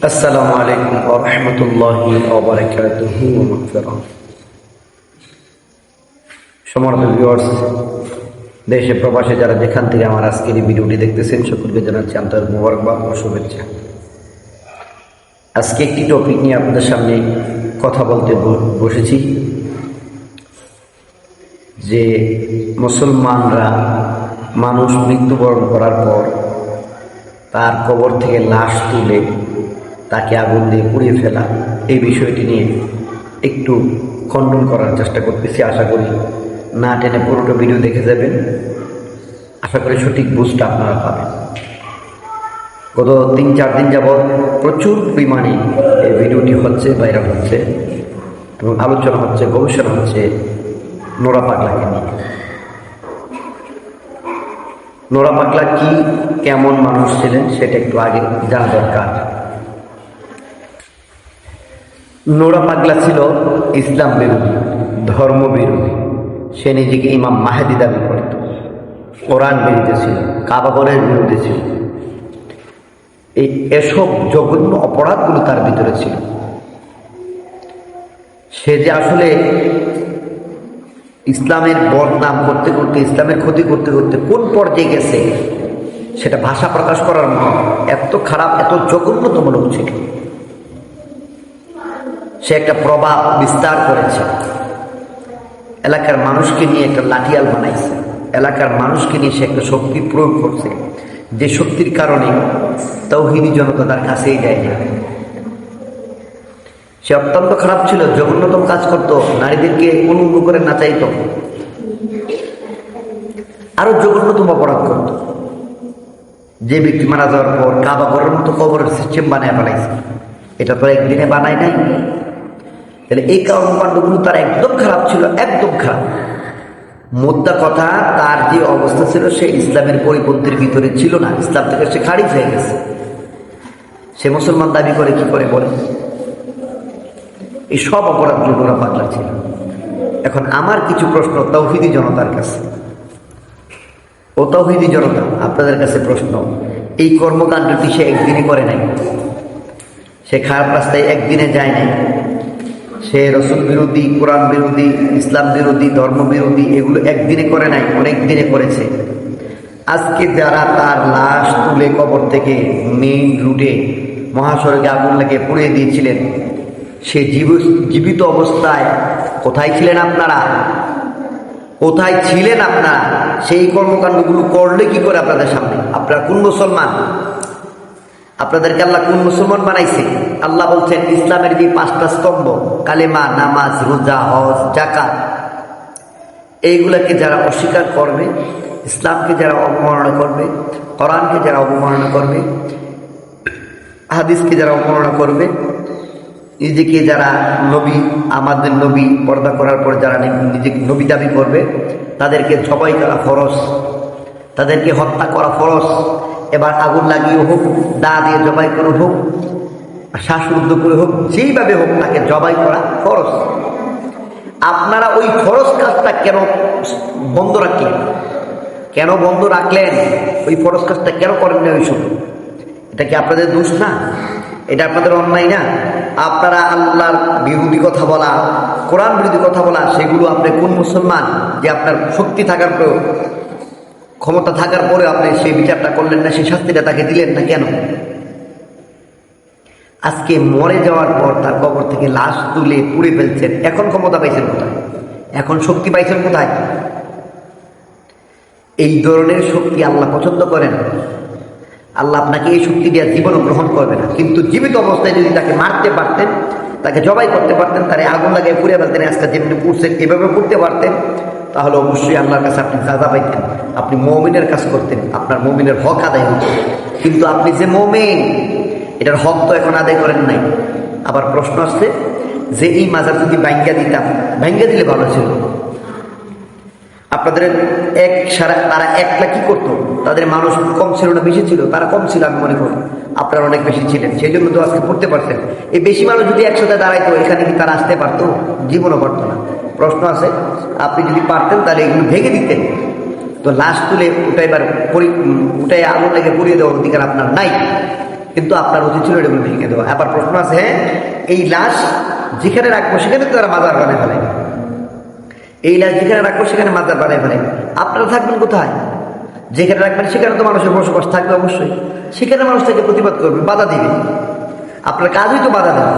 আসসালামু আলাইকুম ওয়া রাহমাতুল্লাহি ওয়া বারাকাতুহু ওয়া মাগফিরাহ। সম্মানিত ভিউয়ার্স, দেশে প্রবাসে যারা যেখান থেকে আমার আজকের এই ভিডিওটি দেখতেছেন সকলকে জানাচ্ছি আন্তরিক মোবারকবাদ ও শুভেচ্ছা। আজকে একটি টপিক নিয়ে আপনাদের সামনে কথা বলতে বসেছি যে মুসলমানরা মানুষ মৃত্যুবরণ করার পর তার কবর থেকে লাশ তুলে তাকে আগুন দিয়ে পুড়িয়ে ফেলা, এই বিষয়টি নিয়ে একটু খণ্ডন করার চেষ্টা করতেছি। আশা করি না টেনে পুরোটা ভিডিও দেখে যাবেন, আশা করি সঠিক বুঝটা আপনারা পাবেন। গত 3-4 দিন যাবৎ প্রচুর পরিমাণে এই ভিডিওটি হচ্ছে, ভাইরাল হচ্ছে এবং আলোচনা হচ্ছে, গবেষণা হচ্ছে নোরা পাগলাকে নিয়ে। নোরা পাগলা কি, কেমন মানুষ ছিলেন সেটা একটু আগে জানা দরকার। নোরা পাগলা ছিল ইসলাম বিরোধী, ধর্ম বিরোধী। সে নিজেকে ইমাম মাহেদি দাবি করত, কোরআন বিরোধী ছিল, কাবা ঘরের বিরোধী ছিল। এসব জঘন্য অপরাধগুলো তার ভিতরে ছিল। সে যে আসলে ইসলামের বদনাম করতে করতে, ইসলামের ক্ষতি করতে করতে কোন পর্যায়ে গেছে সেটা ভাষা প্রকাশ করার মতো। এত খারাপ, এত জঘন্যতম লোক ছিল। সে একটা প্রভাব বিস্তার করেছে, এলাকার মানুষকে নিয়ে একটা লাঠিয়াল বানাইছে, এলাকার মানুষকে নিয়ে সে একটা শক্তি প্রয়োগ করছে, যে শক্তির কারণে তাওহীদি জনতা তার কাছেই যায় না। সে অত্যন্ত খারাপ ছিল, জঘন্যতম কাজ করত, নারীদেরকে উন্মুখ করে নাচাইত, আরো জঘন্যতম অপরাধ করত। যে ব্যক্তি মারা যাওয়ার পর কাবা ঘরের মতো কবরের সিস্টেম বানায় ফেলাইছে, এটা তো একদিনে বানায় নাই। তাহলে এই কর্মকাণ্ডগুলো তার একদম খারাপ ছিল, একদম খারাপ। মোদ্দা কথা, তার যে অবস্থা ছিল সে ইসলামের পরিপন্থীর ভিতরে ছিল না, ইসলাম থেকে সে খারিজ হয়ে গেছে। সে মুসলমান দাবি করে কি করে বলে? এই সব অপরাধ নোরা পাগলা ছিল। এখন আমার কিছু প্রশ্ন তাওহীদি জনতার কাছে। ও তাওহীদি জনতা, আপনাদের কাছে প্রশ্ন, এই কর্মকাণ্ডটি সে একদিনে করে নাই, সে খারাপ রাস্তায় একদিনে যায় নাই। সে রসুল বিরোধী, কোরআন বিরোধী, ইসলাম বিরোধী, ধর্ম বিরোধী, এগুলো একদিনে করে নাই, অনেক দিনে করেছে। আজকে যারা তার লাশ তুলে কবর থেকে মেইন রুটে মহাসড়কে আগুন লাগিয়ে পুড়িয়ে দিয়েছিলেন, সে জীবিত অবস্থায় কোথায় ছিলেন আপনারা? কোথায় ছিলেন আপনারা? সেই কর্মকাণ্ডগুলো করলে কি করে আপনাদের সামনে? আপনারা কোন মুসলমান? আপনাদেরকে আল্লাহ কোন মুসলমান বানাইছে? আল্লাহ বলছেন ইসলামের যে 5টা স্তম্ভ, কালেমা, নামাজ, রোজা, হজ, যাকাত, এইগুলাকে যারা অস্বীকার করবে, ইসলামকে যারা অবমাননা করবে, কোরআনকে যারা অবমাননা করবে, হাদিসকে যারা অবমাননা করবে, নিজেকে যারা নবী, আমাদের নবী পর্দা করার পর যারা নিজেকে নবী দাবি করবে, তাদেরকে জবাই করা ফরজ, তাদেরকে হত্যা করা ফরজ। এবার আগুন লাগিয়ে হোক, দা দিয়ে জবাই করে হোক, শ্বাসরুদ্ধ করে হোক, যেইভাবে হোক তাকে জবাই করা ফরজ। আপনারা ওই ফরজ কাজটা কেন বন্ধ রাখলেন? কেন বন্ধ রাখলেন? ওই ফরজ কাজটা কেন করেন না? ওই সময় এটা কি আপনাদের দোষ না? এটা আপনাদের অন্যায় না? আপনারা আল্লাহর বিরোধী কথা বলা, কোরআন বিরোধী কথা বলা, সেগুলো আপনি কোন মুসলমান যে আপনার শক্তি থাকার পরেও, ক্ষমতা থাকার পরে আপনি সেই বিচারটা করলেন না, সেই শাস্তিটা তাকে দিলেন না কেন? আজকে মরে যাওয়ার পর তার কবর থেকে লাশ তুলে পুড়ে ফেলছেন, এখন ক্ষমতা পাইছেন কোথায়? এখন শক্তি পাইছেন কোথায়? এই ধরনের শক্তি আল্লাহ পছন্দ করেন। আল্লাহ আপনাকে এই শক্তি দিয়ে জীবনও গ্রহণ করবে না। কিন্তু জীবিত অবস্থায় যদি তাকে মারতে পারতেন, তাকে জবাই করতে পারতেন, তারে আগুন লাগিয়ে পুড়ে ফেলতেন, আজকে যেমনি পুড়ছেন এভাবে পুড়তে পারতেন, তাহলে অবশ্যই আল্লাহর কাছে আপনি সাজা পাইতেন, আপনি মুমিনের কাজ করতেন, আপনার মুমিনের হক আদায় হতো। কিন্তু আপনি যে মুমিন, এটার হক তো এখন আদায় করেন নাই। আবার প্রশ্ন আসছে যে এই মাজার যদি ভাঙ্গা দিতাম, ভাঙ্গা দিলে ভালো ছিল। আপনাদের তারা একলা কি করতো? তাদের মানুষ কম ছিল না বেশি ছিল? তারা কম ছিল, আমি মনে করি। আপনারা অনেক বেশি ছিলেন, সেই জন্য তো আজকে পড়তে পারছেন। এই বেশি মানুষ যদি একসাথে দাঁড়াইতো, এখানে কি তারা আসতে পারতো? জীবনও পারতো না। প্রশ্ন আছে, আপনি যদি পারতেন তাহলে এগুলো ভেঙে দিতেন, তো লাশ তুলে উঠাইবার উঠাই আগুন লেগে পুড়িয়ে দেওয়ার অধিকার আপনার নাই, কিন্তু আপনার উচিত ছিল এগুলো ভেঙে দেওয়া। আবার প্রশ্ন আছে, হ্যাঁ এই লাশ যেখানে রাখবো সেখানে তো তারা মাজার বানায় ফেলে, এই লাশ যেখানে রাখবো সেখানে মাজার বানায় ফেলে, আপনারা থাকবেন কোথায়? যেখানে রাখবেন সেখানে তো মানুষের বসবাস থাকবে অবশ্যই, সেখানে মানুষ থেকে প্রতিবাদ করবে, বাধা দিবে, আপনার কাজই তো বাধা দেবে।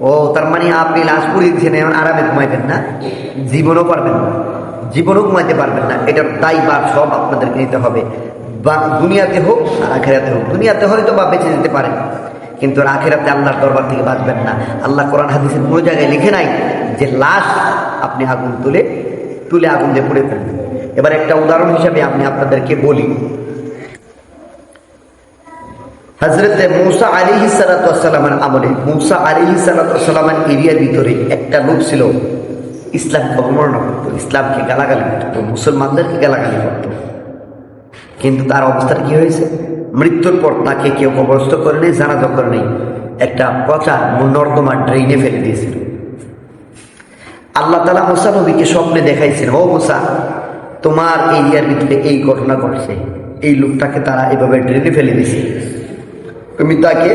ও তার মানে আপনি লাশ পুড়িয়ে দিচ্ছেন, এখন আরামে ঘুমাইবেন না, জীবনও পারবেন না, জীবনও ঘুমাইতে পারবেন না। এটার দায়ভার সব আপনাদেরকে নিতে হবে, বা দুনিয়াতে হোক আর আখেরাতে হোক। দুনিয়াতে হয়তো বা বেঁচে যেতে পারেন, কিন্তু আখেরাতে আল্লাহর দরবার থেকে বাঁচবেন না। আল্লাহ কোরআন হাদিসের কোনো জায়গায় লিখে নাই যে লাশ আপনি আগুন তুলে আগুন দিয়ে পুড়ে ফেলবেন। এবার একটা উদাহরণ হিসাবে আমি আপনাদেরকে বলি, হযরতে মূসা আলাইহিস সালাতু ওয়াস সালামের আমলে, মূসা আলাইহিস সালাতু ওয়াস সালামের এরিয়ার ভিতরে একটা লোক ছিল ইসলামকে অবমাননা করত, ইসলামকে গালাগালি করত, মুসলমানদেরকে গালাগালি করত। কিন্তু তার অবস্থাটা কি হয়েছে? মৃত্যুর পর তাকে কেউ কবরস্থ করে নেই, জানাজা করে নেই, একটা পচা নর্দমা ড্রেনে ফেলে দিয়েছিল। আল্লাহ তাআলা মূসা নবীকে স্বপ্নে দেখাইছেন, ও মূসা তোমার এরিয়ার ভিতরে এই ঘটনা ঘটছে, এই লোকটাকে তারা এভাবে ড্রেনে ফেলে দিয়েছে, তুমি তাকে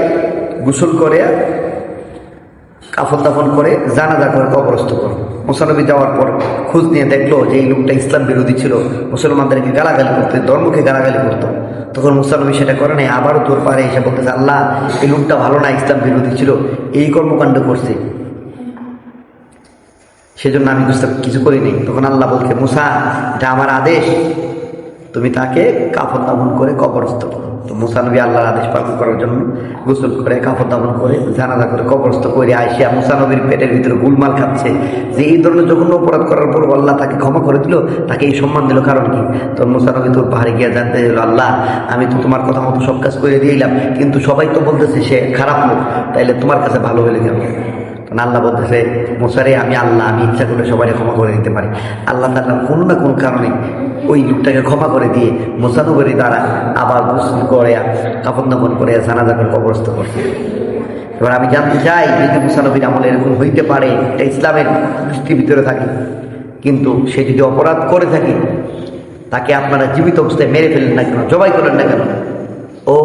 গোসল করে কাফন দাফন করে জানাজা করে কবরস্থ করো। মূসা নবী যাওয়ার পর খোঁজ নিয়ে দেখলো যে এই লোকটা ইসলাম বিরোধী ছিল, মুসলমানদেরকে গালাগালি করতো, ধর্মকে গালাগালি করতো। তখন মূসা নবী সেটা করে নাই, আবারও তোর পারে এসে বলতেছে, আল্লাহ এই লোকটা ভালো না, ইসলাম বিরোধী ছিল, এই কর্মকাণ্ড করছে, সেজন্য আমি কিছু করি নাই। তখন আল্লাহ বলছে, মূসা এটা আমার আদেশ, তুমি তাকে কাফন দাফন করে কবরস্থ করো। তো মূসা নবী আল্লাহর আদেশ পালন করার জন্য গোসল করে কাফন দাফন করে জানাজা করে কবরস্থ করে আইসা মূসা নবীর পেটের ভিতরে গুলমাল খাচ্ছে যে এই ধরনের জঘন্য অপরাধ করার পর আল্লাহ তাকে ক্ষমা করে দিল, তাকে এই সম্মান দিল, কারণ কি? তো মূসা নবী তোর পাহাড়ে গিয়ে জানতে দিল, আল্লাহ আমি তো তোমার কথা মতো সব কাজ করে দিয়েছিলাম, কিন্তু সবাই তো বলতেছে সে খারাপ লোক, তাইলে তোমার কাছে ভালো হলে কেন? আল্লাহ বলতেছে, মূসারে আমি আল্লাহ, আমি ইচ্ছা করলে সবাই ক্ষমা করে দিতে পারি। আল্লাহ তাআলা কোনো না কোনো কারণে ওই লোকটাকে ক্ষমা করে দিয়ে মূসা নবীর দ্বারা আবার গোসল করে কাফন দাফন করে জানাজা করে কবরস্থ করছে। এবার আমি জানতে চাই, যদি মূসা নবীর আমলে এরকম হইতে পারে, এটা ইসলামের দৃষ্টির ভিতরে থাকে, কিন্তু সে যদি অপরাধ করে থাকে, তাকে আপনারা জীবিত অবস্থায় মেরে ফেলেন না কেন, জবাই করেন না কেন? ও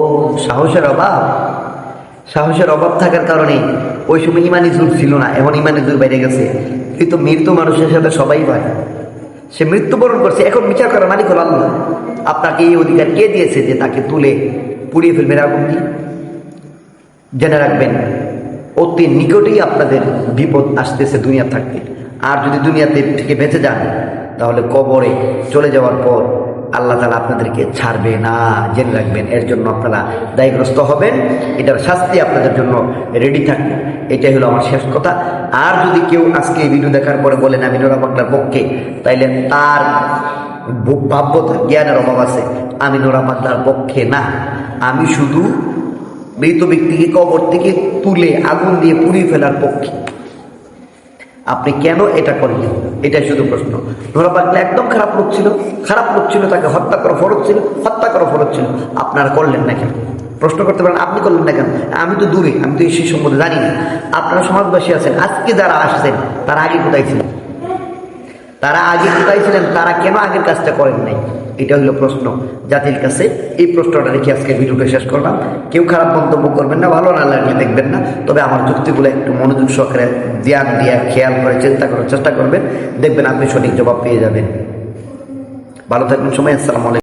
সাহসের অভাব, সাহসের অভাব থাকার কারণে ওই সময় ইমানি জোর ছিল না, এখন ইমানি জোর বেড়ে গেছে। কিন্তু মৃত্যু মানুষের সাথে সবাই পায়, সে মৃত্যুবরণ করছে, এখন বিচার করার মালিক হল আল্লাহ। আপনাকে এই অধিকার কে দিয়েছে যে তাকে তুলে পুড়িয়ে ফেলবেন আগুন দিয়ে? জেনে রাখবেন, অতি নিকটেই আপনাদের বিপদ আসতেছে দুনিয়া থাকতে। আর যদি দুনিয়াতে থেকে বেঁচে যান, তাহলে কবরে চলে যাওয়ার পর আল্লাহ তাআলা আপনাদেরকে ছাড়বে না, জেনে রাখবেন। এর জন্য আপনারা দায়গ্রস্ত হবেন, এটার শাস্তি আপনাদের জন্য রেডি থাকবে। এটাই হলো আমার শেষ কথা। আর যদি কেউ আজকে এই ভিডিও দেখার পরে বলেন আমি নোরা পাগলার পক্ষে, তাইলে তার ভাব্য জ্ঞানের অভাব আছে। আমি নোরা পাগলার পক্ষে না, আমি শুধু মৃত ব্যক্তিকে কবর থেকে তুলে আগুন দিয়ে পুড়িয়ে ফেলার পক্ষে। আপনি কেন এটা করলেন, এটাই শুধু প্রশ্ন। নোরা পাগলা একদম খারাপ লোক ছিল, তাকে হত্যা করা ফরজ ছিল, আপনারা করলেন না কেন? প্রশ্ন করতে পারেন, আপনি করলেন না কেন? আমি তো দূরে, আমি তো এই সম্বন্ধে জানি না। আপনারা সমাজবাসী আছেন, আজকে যারা আসছেন তারা আগে কোথায় ছিলেন? তারা কেন আগের কাজটা করেন নাই? এটা হলো প্রশ্ন জাতির কাছে। এই প্রশ্নটা রেখে আজকে ভিডিওটা শেষ করলাম। কেউ খারাপ মন্তব্য করবেন না, ভালো না লাগলে দেখবেন না, তবে আমার যুক্তিগুলো একটু মনোযোগ সহকারে ধ্যান দিয়ে খেয়াল করে চিন্তা করার চেষ্টা করবেন, দেখবেন আপনি সঠিক জবাব পেয়ে যাবেন। ভালো থাকবেন সবাই, আসসালামু আলাইকুম।